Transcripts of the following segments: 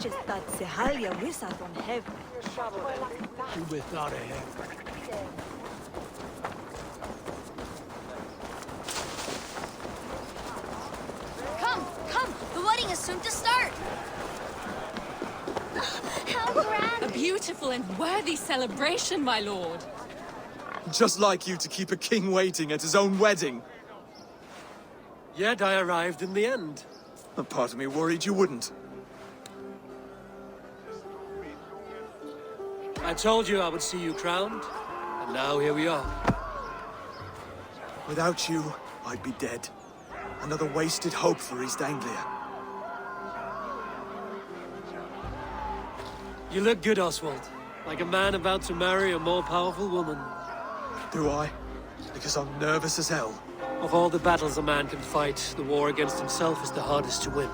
just that Valhalla wisat on heaven. You without a head. Come! The wedding is soon to start! How grand! A beautiful and worthy celebration, my lord. Just like you to keep a king waiting at his own wedding. Yet I arrived in the end. A part of me worried you wouldn't. I told you I would see you crowned, and now here we are. Without you, I'd be dead. Another wasted hope for East Anglia. You look good, Oswald. Like a man about to marry a more powerful woman. Do I? Because I'm nervous as hell. Of all the battles a man can fight, the war against himself is the hardest to win.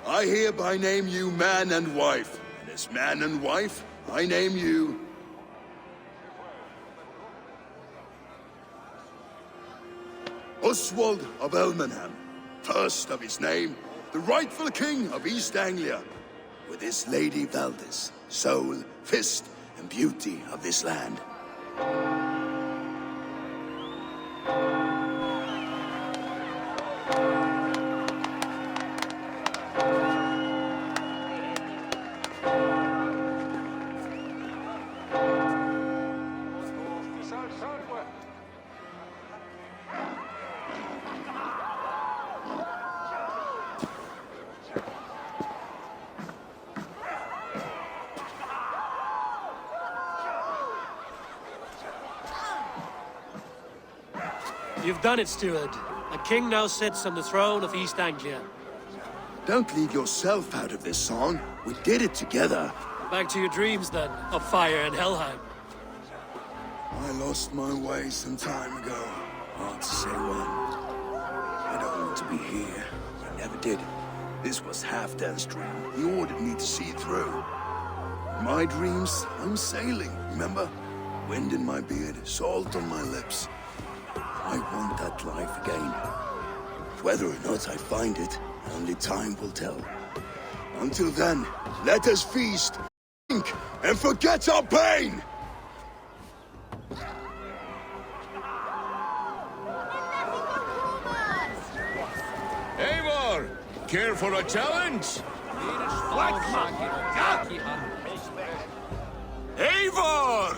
I hereby name you man and wife, and as man and wife, I name you... Oswald of Elmenham, first of his name, the rightful king of East Anglia, with his lady Valdis, soul, fist, and beauty of this land. You've done it, steward. A king now sits on the throne of East Anglia. Don't leave yourself out of this song. We did it together. Back to your dreams, then, of fire and Helheim. I lost my way some time ago. Hard to say when. I don't want to be here. I never did. This was Halfdan's dream. He ordered me to see it through. In my dreams, I'm sailing, remember? Wind in my beard, salt on my lips. I want that life again. Whether or not I find it, only time will tell. Until then, let us feast, drink, and forget our pain! Eivor! Care for a challenge? Eivor!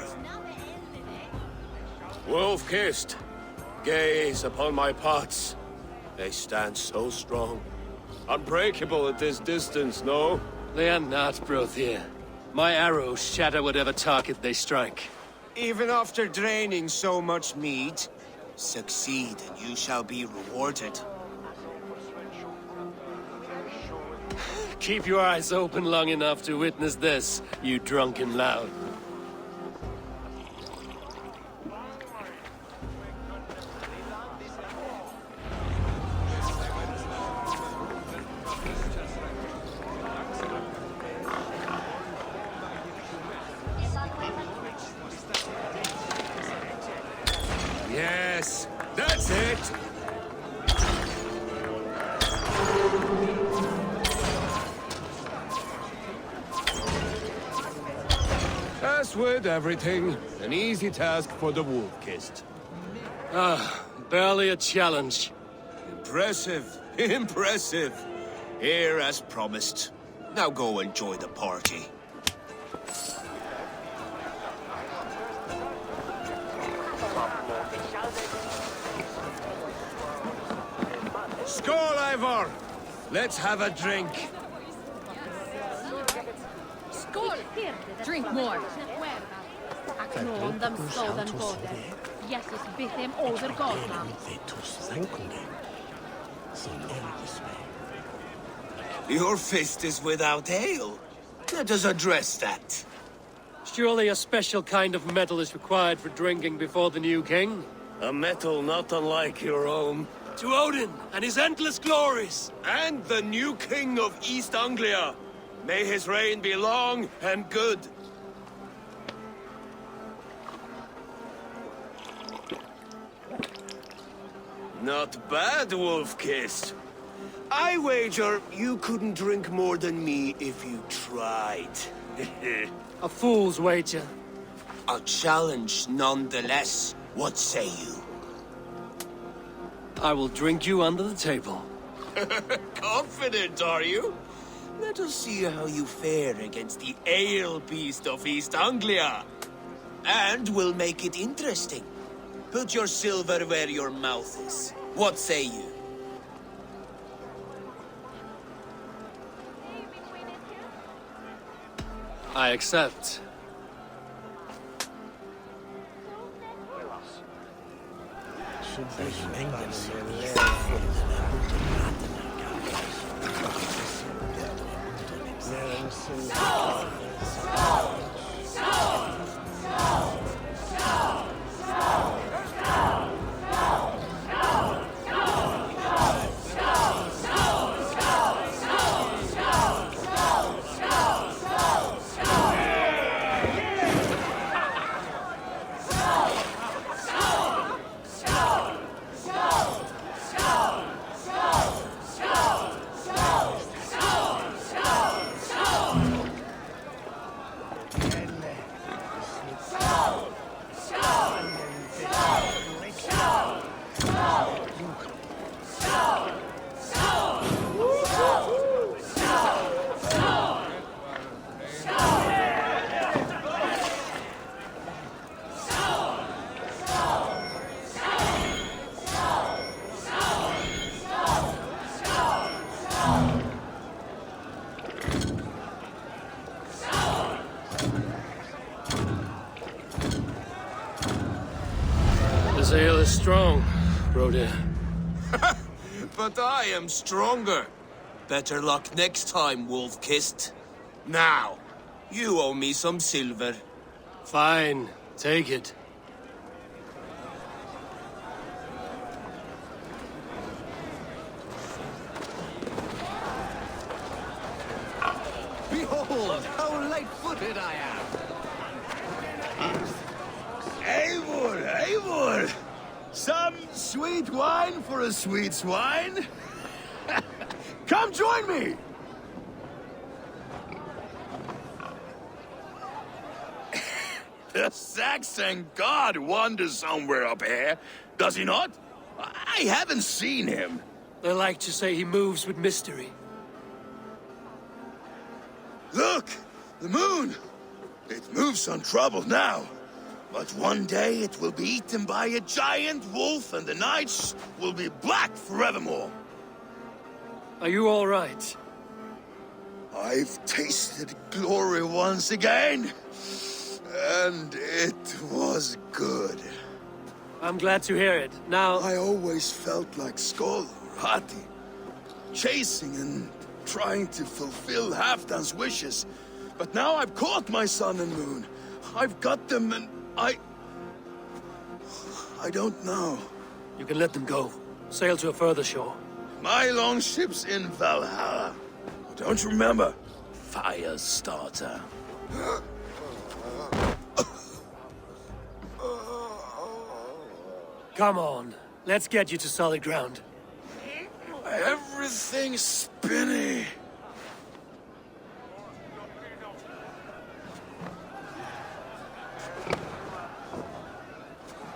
Wolf-kissed, gaze upon my pots. They stand so strong. Unbreakable at this distance, no? They are not, Brothier. My arrows shatter whatever target they strike. Even after draining so much mead, succeed and you shall be rewarded. Keep your eyes open long enough to witness this, you drunken lout. Yes, that's it! As with everything, an easy task for the wolf-kissed. Barely a challenge. Impressive, impressive. Here as promised. Now go enjoy the party. Skål, Ivor! Let's have a drink. Skål! Drink more. Aknån skoden både. Jesus bytte over gatan. Your fist is without ale. Let us address that. Surely a special kind of metal is required for drinking before the new king? A metal not unlike your own. To Odin and his endless glories! And the new king of East Anglia. May his reign be long and good. Not bad, Wolf-Kissed. I wager you couldn't drink more than me if you tried. A fool's wager. A challenge nonetheless. What say you? I will drink you under the table. Confident, are you? Let us see how you fare against the ale beast of East Anglia. And we'll make it interesting. Put your silver where your mouth is. What say you? I accept. This ale is strong, Brodir. But I am stronger. Better luck next time, Wolf-Kissed. Now, you owe me some silver. Fine, take it. Behold, how light-footed I am! Eivor, Eivor! Some sweet wine for a sweet swine? Come join me! The Saxon god wanders somewhere up here, does he not? I haven't seen him. They like to say he moves with mystery. Look! The moon! It moves untroubled now. But one day it will be eaten by a giant wolf and the nights will be black forevermore. Are you all right? I've tasted glory once again, and it was good. I'm glad to hear it. Now, I always felt like Skoll, Hati, chasing and trying to fulfill Halfdan's wishes. But now I've caught my sun and moon. I've got them, and I don't know. you can let them go. Sail to a further shore. My longship's in Valhalla. Don't you remember? Fire starter. Come on, let's get you to solid ground. Everything's spinny.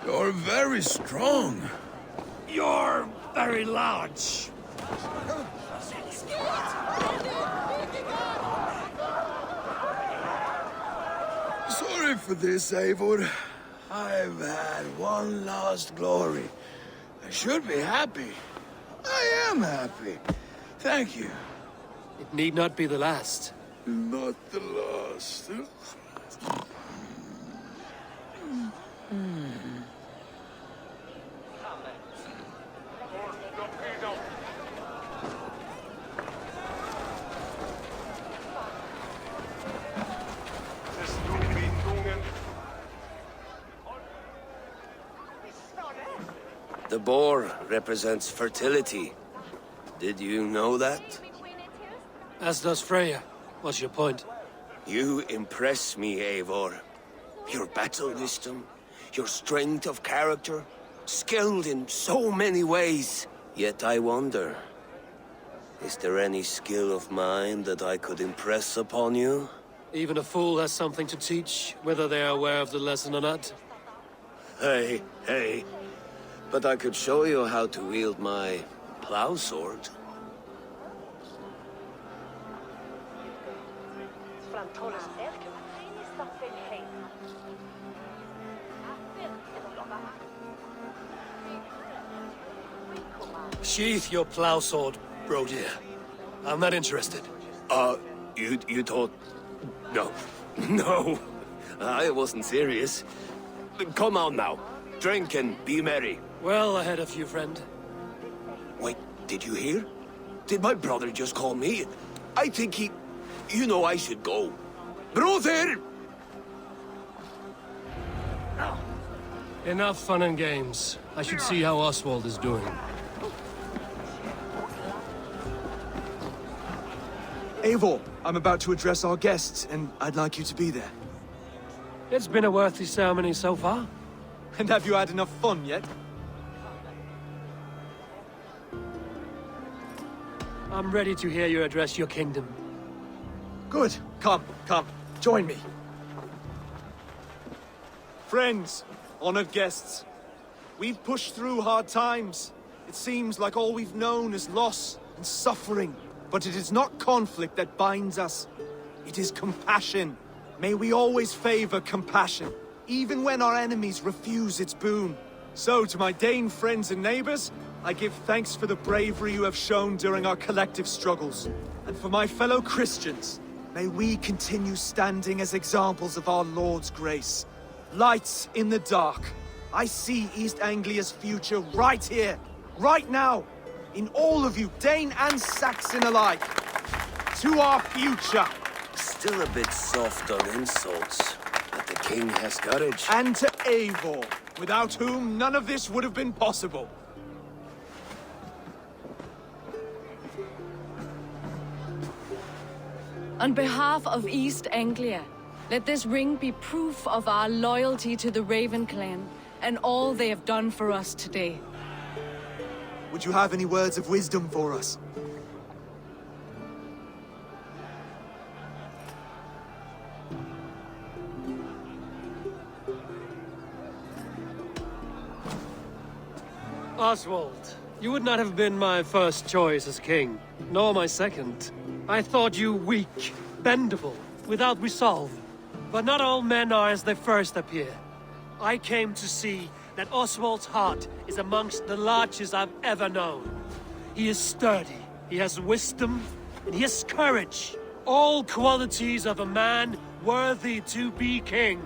You're very strong. You're very large. Sorry for this, Eivor. I've had one last glory. I should be happy. I am happy. Thank you. It need not be the last. Not the last. The boar represents fertility. Did you know that? As does Freya. What's your point? You impress me, Eivor. Your battle wisdom, your strength of character, skilled in so many ways. Yet I wonder, is there any skill of mine that I could impress upon you? Even a fool has something to teach, whether they are aware of the lesson or not. Hey. But I could show you how to wield my plow sword. Sheath your plow sword, bro dear. I'm not interested. You thought... No. No. I wasn't serious. Come on now. Drink and be merry. Well ahead of you, friend. Wait, did you hear? Did my brother just call me? I think he... You know I should go. Brother! Enough fun and games. I should see how Oswald is doing. Eivor, I'm about to address our guests, and I'd like you to be there. It's been a worthy ceremony so far. And have you had enough fun yet? I'm ready to hear you address your kingdom. Good. Come. Join me. Friends, honored guests, we've pushed through hard times. It seems like all we've known is loss and suffering. But it is not conflict that binds us. It is compassion. May we always favor compassion, even when our enemies refuse its boon. So, to my Dane friends and neighbors, I give thanks for the bravery you have shown during our collective struggles. And for my fellow Christians, may we continue standing as examples of our Lord's grace. Lights in the dark. I see East Anglia's future right here, right now. In all of you, Dane and Saxon alike. To our future. Still a bit soft on insults, but the king has courage. And to Eivor, without whom none of this would have been possible. On behalf of East Anglia, let this ring be proof of our loyalty to the Raven clan and all they have done for us today. Would you have any words of wisdom for us? Oswald, you would not have been my first choice as king, nor my second. I thought you weak, bendable, without resolve. But not all men are as they first appear. I came to see that Oswald's heart is amongst the largest I've ever known. He is sturdy, he has wisdom, and he has courage. all qualities of a man worthy to be king.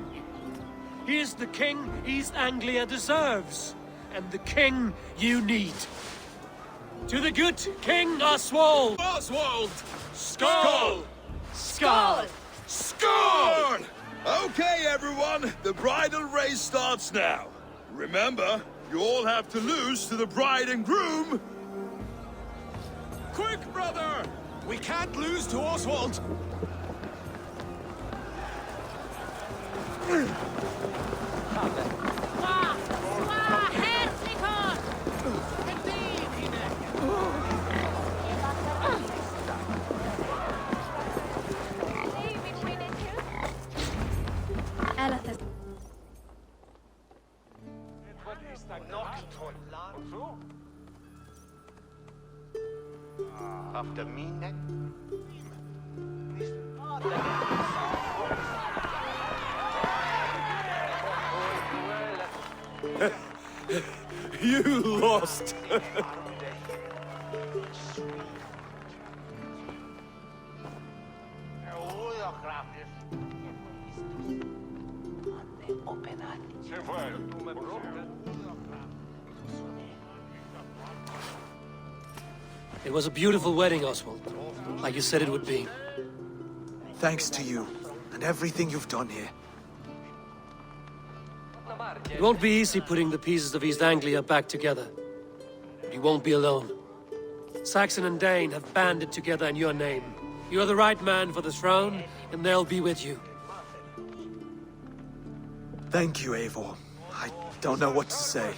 He is the king East Anglia deserves, and the king you need. To the good King Oswald! Oswald! Skull! Skull! Score! Okay, everyone, the bridal race starts now. Remember, you all have to lose to the bride and groom. Quick, brother! We can't lose to Oswald! After me next. You lost! It was a beautiful wedding, Oswald. Like you said it would be. Thanks to you, and everything you've done here. It won't be easy putting the pieces of East Anglia back together. But you won't be alone. Saxon and Dane have banded together in your name. You're the right man for the throne, and they'll be with you. Thank you, Eivor. I don't know what to say.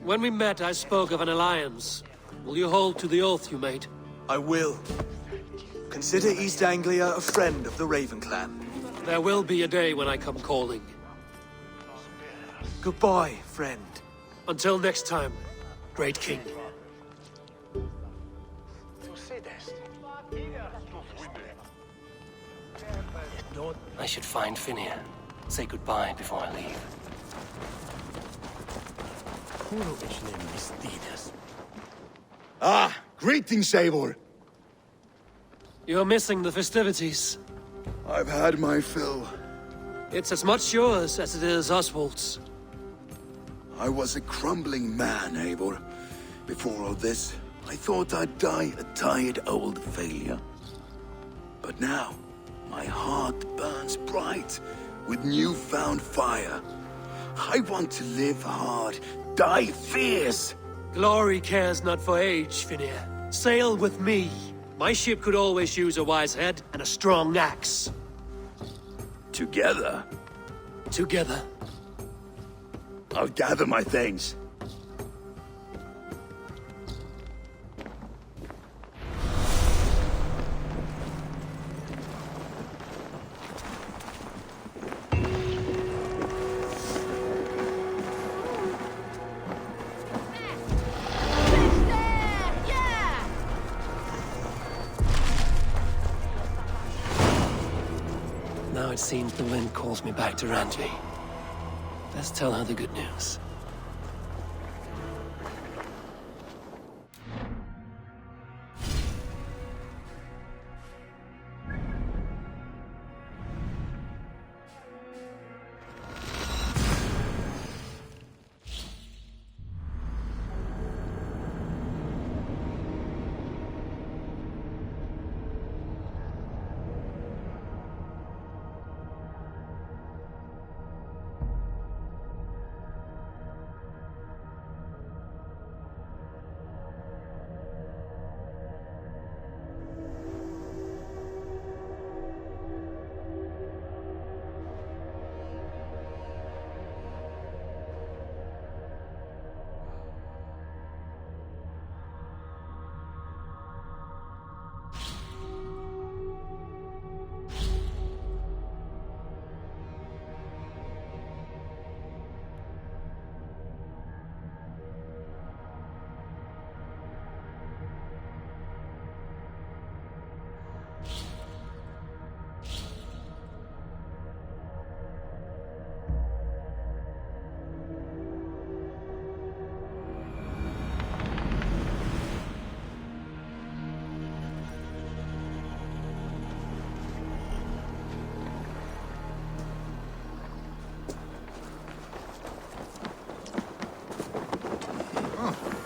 When we met, I spoke of an alliance. Will you hold to the oath you made? I will. Consider East Anglia a friend of the Raven clan. There will be a day when I come calling. Goodbye, friend. Until next time, great king. I should find Finir. Say goodbye before I leave. Ah, greetings, Eivor. You're missing the festivities. I've had my fill. It's as much yours as it is Oswald's. I was a crumbling man, Eivor. Before all this, I thought I'd die a tired old failure. But now, my heart burns bright with newfound fire. I want to live hard, die fierce. Glory cares not for age, Finir. Sail with me. My ship could always use a wise head and a strong axe. Together, Together. I'll gather my things. Now it seems the wind calls me back to Ranji. Let's tell her the good news.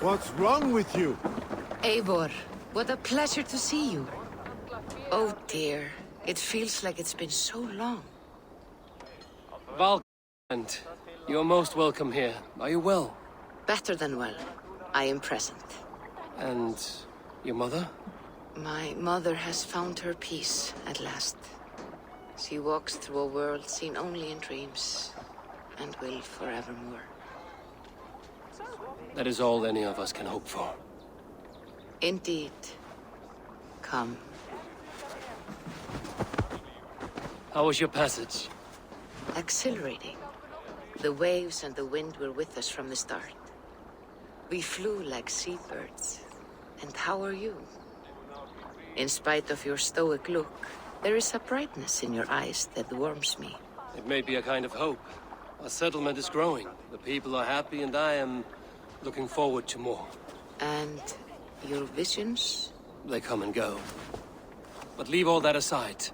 What's wrong with you? Eivor, what a pleasure to see you. Oh dear, it feels like it's been so long. Val, you're most welcome here. Are you well? Better than well. I am present. And your mother? My mother has found her peace at last. She walks through a world seen only in dreams, and will forevermore. That is all any of us can hope for. Indeed. Come. How was your passage? Exhilarating. The waves and the wind were with us from the start. We flew like seabirds. And how are you? In spite of your stoic look, there is a brightness in your eyes that warms me. It may be a kind of hope. Our settlement is growing. The people are happy, and I am looking forward to more. And your visions? They come and go. But leave all that aside.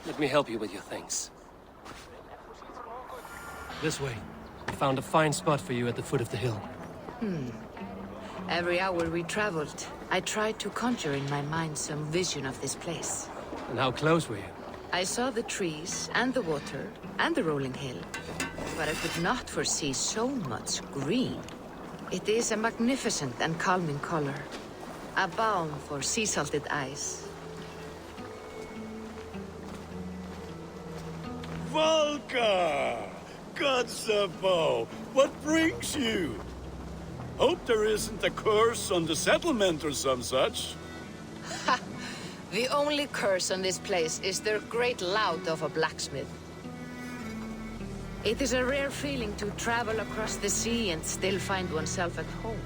Let me help you with your things. This way. I found a fine spot for you at the foot of the hill. Every hour we traveled, I tried to conjure in my mind some vision of this place. And how close were you? I saw the trees, and the water, and the rolling hill. But I could not foresee so much green. It is a magnificent and calming color. A balm for sea-salted eyes. Volka! Kotzabo! What brings you? Hope there isn't a curse on the settlement or some such. Ha! The only curse on this place is their great lout of a blacksmith. It is a rare feeling to travel across the sea and still find oneself at home.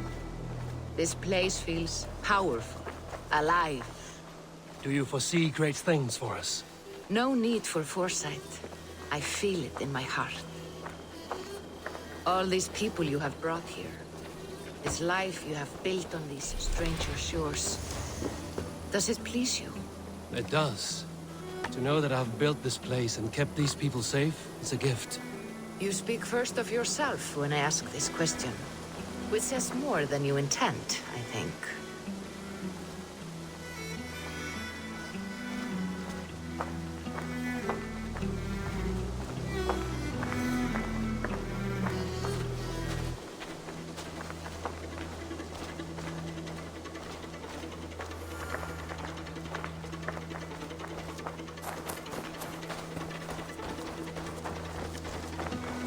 This place feels powerful, alive. Do you foresee great things for us? No need for foresight. I feel it in my heart. All these people you have brought here. This life you have built on these stranger shores. Does it please you? It does. To know that I've built this place and kept these people safe is a gift. You speak first of yourself when I ask this question. Which says more than you intend, I think.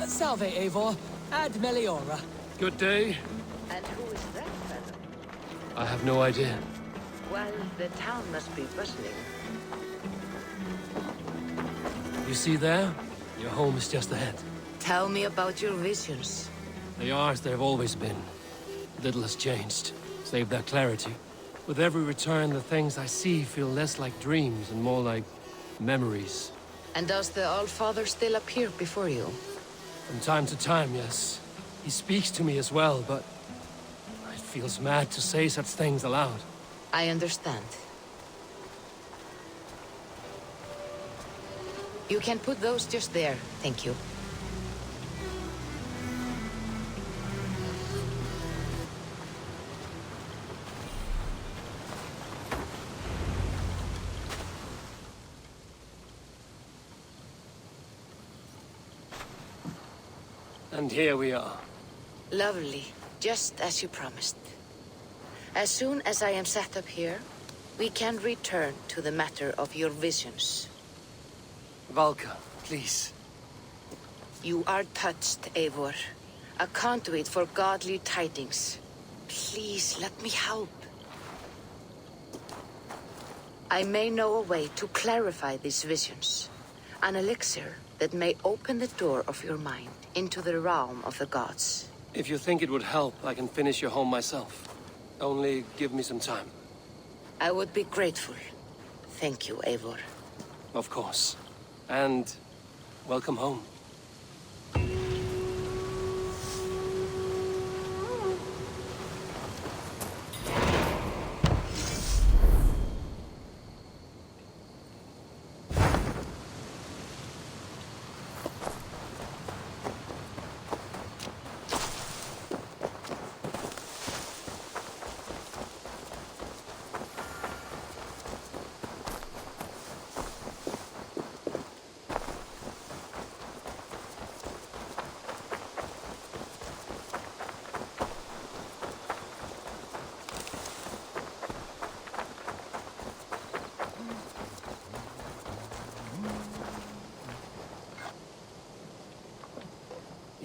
Salve, Eivor. Ad Meliora. Good day. And who is that fellow? I have no idea. Well, the town must be bustling. You see there? Your home is just ahead. Tell me about your visions. They are as they've always been. Little has changed, save their clarity. With every return, the things I see feel less like dreams and more like memories. And does the Allfather still appear before you? From time to time, yes. He speaks to me as well, but it feels mad to say such things aloud. I understand. You can put those just there, thank you. And here we are. Lovely, just as you promised. As soon as I am set up here, we can return to the matter of your visions. Valka, please. You are touched, Eivor. A conduit for godly tidings. Please, let me help. I may know a way to clarify these visions. An elixir that may open the door of your mind into the realm of the gods. If you think it would help, I can finish your home myself. Only give me some time. I would be grateful. Thank you, Eivor. Of course. And welcome home.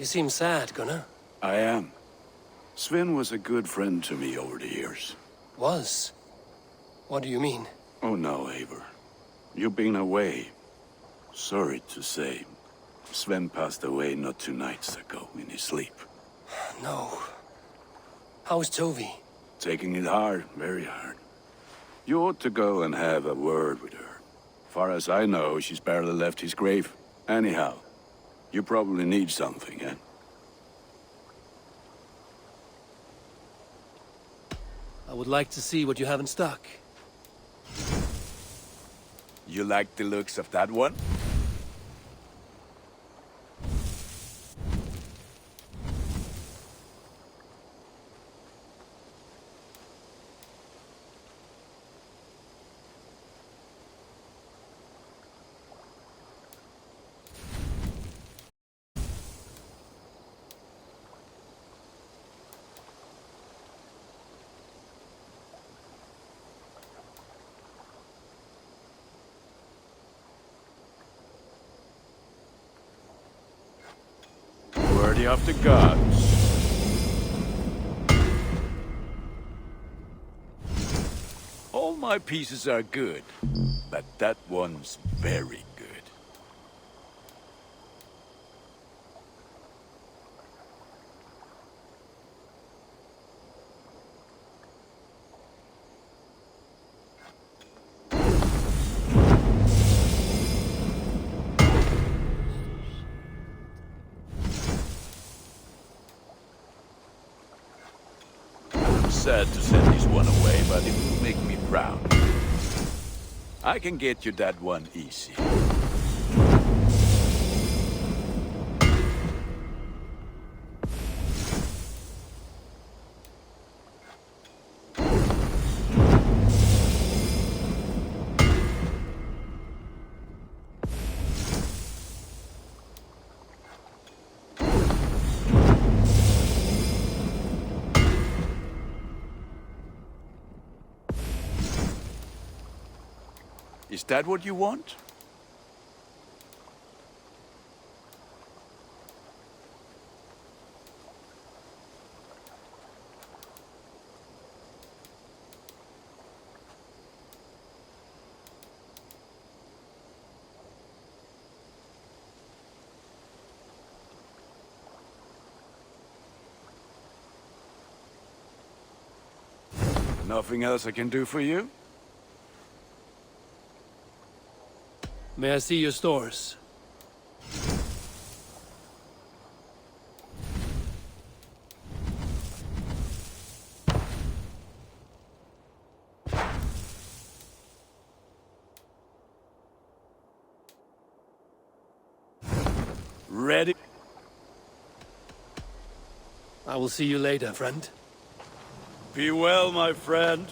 You seem sad, Gunnar. I am. Sven was a good friend to me over the years. Was? What do you mean? Oh no, Eivor. You've been away. Sorry to say, Sven passed away not 2 nights ago in his sleep. No. How's Tovi? Taking it hard, very hard. You ought to go and have a word with her. Far as I know, she's barely left his grave. Anyhow, you probably need something, eh? I would like to see what you have in stock. You like the looks of that one? Worthy of the gods. All my pieces are good, but that one's very good. Sad to send this one away, but it will make me proud. I can get you that one easy. Is that what you want? Nothing else I can do for you? May I see your stores? Ready? I will see you later, friend. Be well, my friend.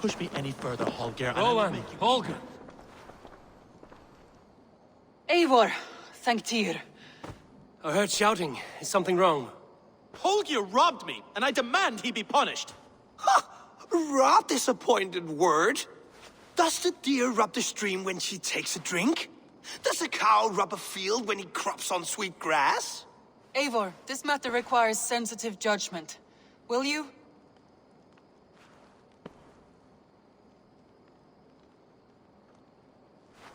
push me any further, Holger. Rowan, Holger. Eivor, thank Tyr. I heard shouting. Is something wrong? Holger robbed me, and I demand he be punished. Rather disappointed word. Does the deer rub the stream when she takes a drink? Does a cow rub a field when he crops on sweet grass? Eivor, this matter requires sensitive judgment. Will you?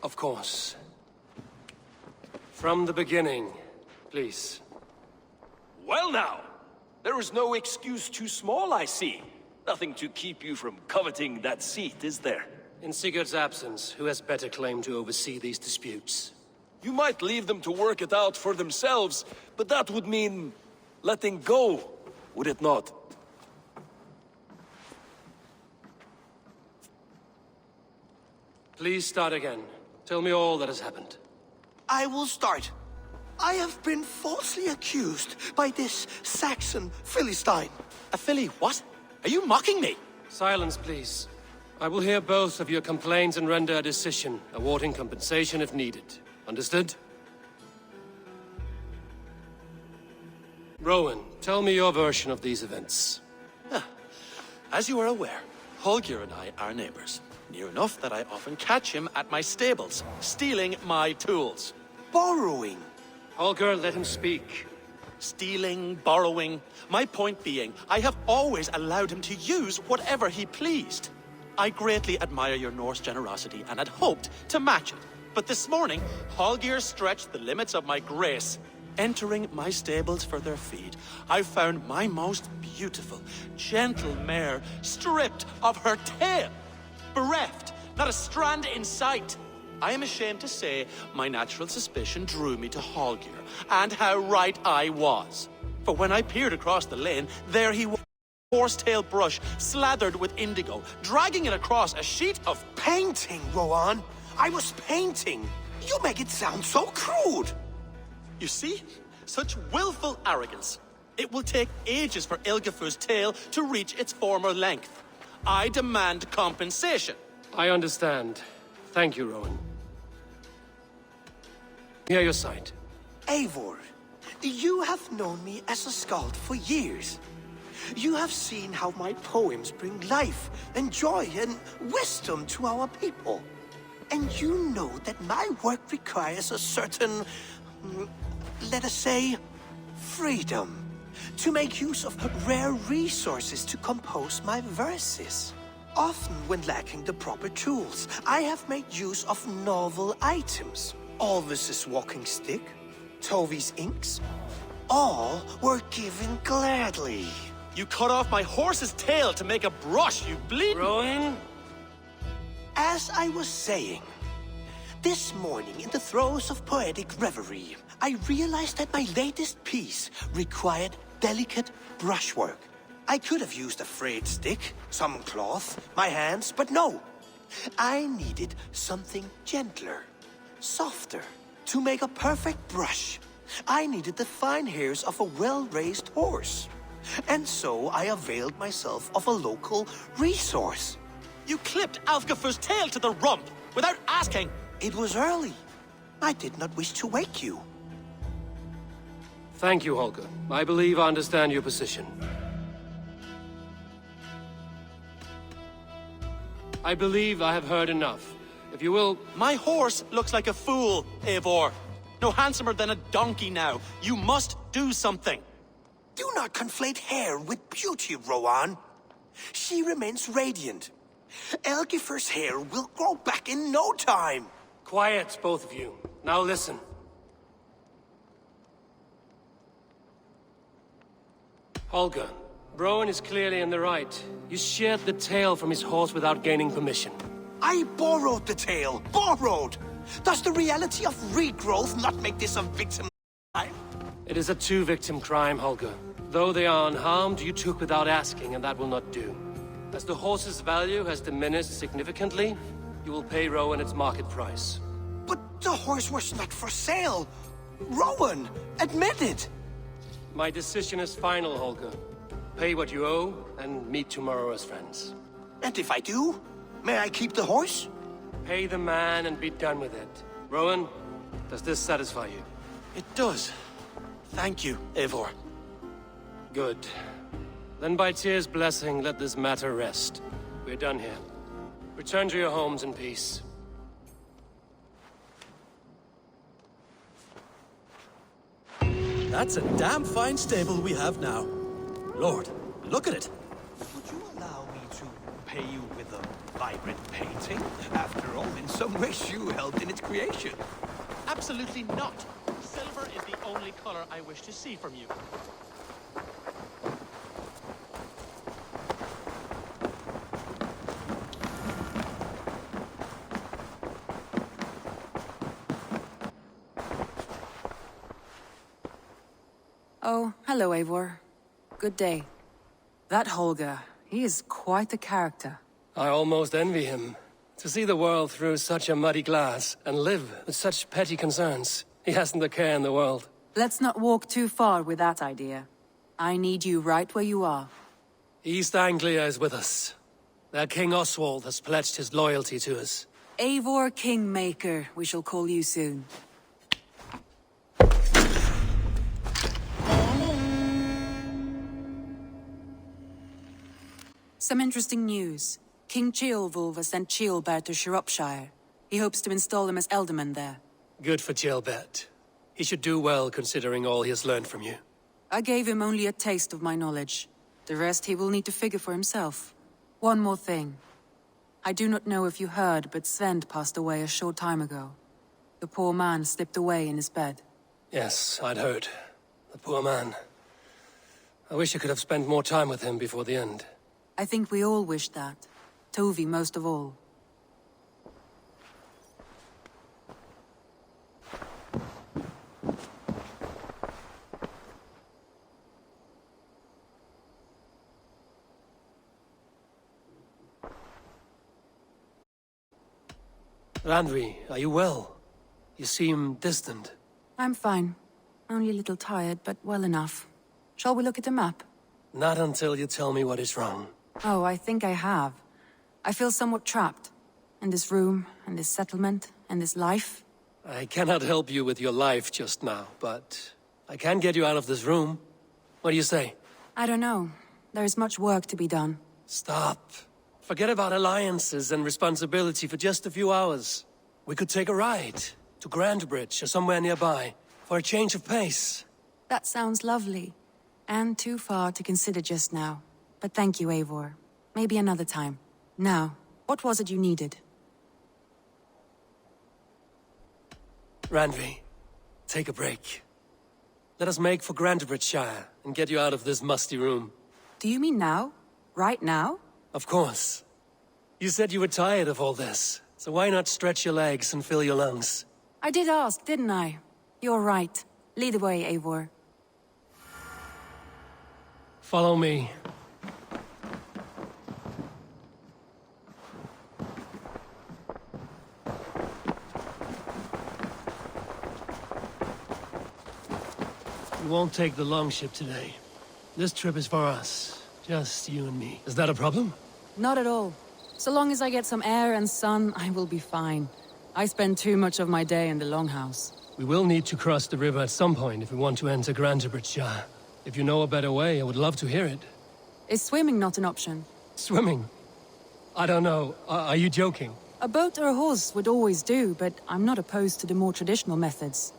Of course. From the beginning, please. Well now, there is no excuse too small, I see. Nothing to keep you from coveting that seat, is there? In Sigurd's absence, who has better claim to oversee these disputes? You might leave them to work it out for themselves, but that would mean letting go, would it not? Please start again. Tell me all that has happened. I will start. I have been falsely accused by this Saxon Philistine. A Philly what? Are you mocking me? Silence, please. I will hear both of your complaints and render a decision, awarding compensation if needed. Understood? Rowan, tell me your version of these events. As you are aware, Holger and I are neighbors. Near enough that I often catch him at my stables, stealing my tools. Borrowing. Holger, let him speak. Stealing, borrowing. My point being, I have always allowed him to use whatever he pleased. I greatly admire your Norse generosity and had hoped to match it. But this morning, Holger stretched the limits of my grace. Entering my stables for their feed, I found my most beautiful, gentle mare stripped of her tail. Bereft, not a strand in sight. I am ashamed to say my natural suspicion drew me to Holger, and how right I was. For when I peered across the lane, there he was, horsetail brush slathered with indigo, dragging it across a sheet of painting, Rowan. I was painting. You make it sound so crude. You see? Such willful arrogance. It will take ages for Ilgafur's tail to reach its former length. I demand compensation. I understand. Thank you, Rowan. Hear your side. Eivor, you have known me as a skald for years. You have seen how my poems bring life and joy and wisdom to our people. And you know that my work requires a certain, let us say, freedom to make use of rare resources to compose my verses. Often when lacking the proper tools, I have made use of novel items. Alvis's walking stick, Tovi's inks, all were given gladly. You cut off my horse's tail to make a brush, you bleed. Rowan? As I was saying, this morning in the throes of poetic reverie, I realized that my latest piece required delicate brushwork. I could have used a frayed stick, some cloth, my hands, but no. I needed something gentler, softer. To make a perfect brush, I needed the fine hairs of a well-raised horse. And so I availed myself of a local resource. You clipped Alfgafur's tail to the rump without asking. It was early. I did not wish to wake you. Thank you, Holger. I believe I understand your position. I believe I have heard enough. If you will... My horse looks like a fool, Eivor. No handsomer than a donkey now. You must do something. Do not conflate hair with beauty, Rowan. She remains radiant. Elgifur's hair will grow back in no time. Quiet, both of you. Now listen. Holger, Rowan is clearly in the right. You sheared the tail from his horse without gaining permission. I borrowed the tail. Borrowed! Does the reality of regrowth not make this a victim crime? It is a two-victim crime, Holger. Though they are unharmed, you took without asking, and that will not do. As the horse's value has diminished significantly, you will pay Rowan its market price. But the horse was not for sale. Rowan, admit it. My decision is final, Holger. Pay what you owe, and meet tomorrow as friends. And if I do, may I keep the horse? Pay the man and be done with it. Rowan, does this satisfy you? It does. Thank you, Eivor. Good. Then by Tyr's blessing, let this matter rest. We're done here. Return to your homes in peace. That's a damn fine stable we have now. Lord, look at it. Would you allow me to pay you with a vibrant painting? After all, in some ways you helped in its creation. Absolutely not. Silver is the only color I wish to see from you. Oh, hello, Eivor. Good day. That Holger, he is quite the character. I almost envy him. To see the world through such a muddy glass and live with such petty concerns. He hasn't a care in the world. Let's not walk too far with that idea. I need you right where you are. East Anglia is with us. Their King Oswald has pledged his loyalty to us. Eivor Kingmaker, we shall call you soon. Some interesting news. King Ceolwulf has sent Ceolbert to Shropshire. He hopes to install him as Elderman there. Good for Ceolbert. He should do well considering all he has learned from you. I gave him only a taste of my knowledge. The rest he will need to figure for himself. One more thing. I do not know if you heard, but Svend passed away a short time ago. The poor man slipped away in his bed. Yes, I'd heard. The poor man. I wish I could have spent more time with him before the end. I think we all wish that. Tovi most of all. Randvi, are you well? You seem distant. I'm fine. Only a little tired, but well enough. Shall we look at the map? Not until you tell me what is wrong. Oh, I think I have. I feel somewhat trapped. In this room, and this settlement, and this life. I cannot help you with your life just now, but I can get you out of this room. What do you say? I don't know. There is much work to be done. Stop. Forget about alliances and responsibility for just a few hours. We could take a ride to Grandbridge or somewhere nearby for a change of pace. That sounds lovely. And too far to consider just now. But thank you, Eivor. Maybe another time. Now, what was it you needed? Randvi, take a break. Let us make for Grandbridgeshire and get you out of this musty room. Do you mean now? Right now? Of course. You said you were tired of all this, so why not stretch your legs and fill your lungs? I did ask, didn't I? You're right. Lead the way, Eivor. Follow me. We won't take the longship today. This trip is for us. Just you and me. Is that a problem? Not at all. So long as I get some air and sun, I will be fine. I spend too much of my day in the longhouse. We will need to cross the river at some point if we want to enter Grandbridgeshire. If you know a better way, I would love to hear it. Is swimming not an option? Swimming? I don't know. Are you joking? A boat or a horse would always do, but I'm not opposed to the more traditional methods.